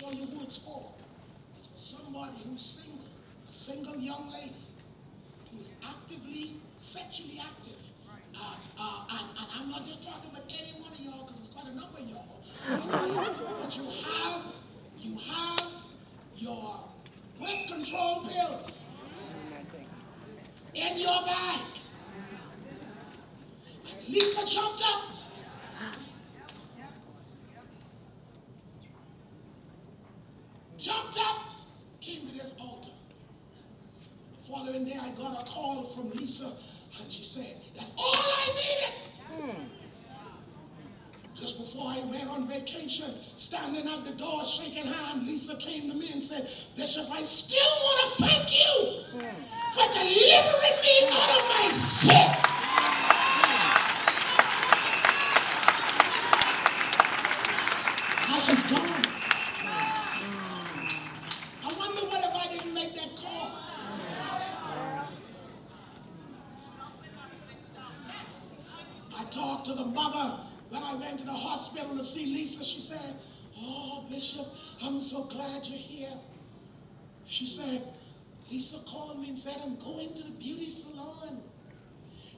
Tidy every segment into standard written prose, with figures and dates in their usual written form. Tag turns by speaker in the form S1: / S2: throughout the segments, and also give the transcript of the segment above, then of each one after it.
S1: show you who it's for. It's for somebody who's single, a single young lady who is actively, sexually active. And I'm not just talking about any one of y'all, because there's quite a number of y'all. But you have your birth control pills in your bag. And Lisa jumped up. Jumped up, came to this altar. The following day, I got a call from Lisa, and she said, "That's all I needed." Just before I went on vacation, standing at the door, shaking hands, Lisa came to me and said, "Bishop, I still want to thank you for delivering me out of my sin." Now she's gone. I wonder what if I didn't make that call. I talked to the mother when I went to the hospital to see Lisa. She said, "Oh, Bishop, I'm so glad you're here." She said, "Lisa called me and said I'm going to the beauty salon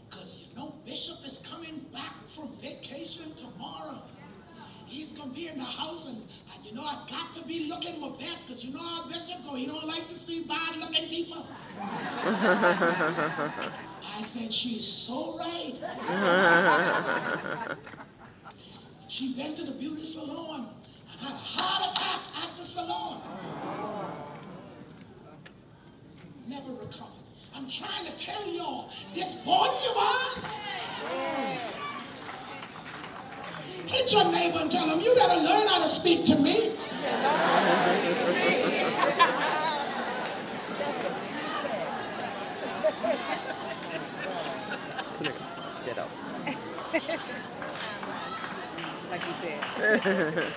S1: because you know Bishop is coming back from vacation tomorrow. He's going to be in the house, and you know I've got to be looking my best because you know how Bishop go. He don't like to see bad-looking people." I said, "She's so right." She went to the beauty salon and had a heart attack at the salon. Never recovered. I'm trying to tell y'all, this body of ours. Hit your neighbor and tell him, "You better learn how to speak to me."
S2: Get up. Like you said.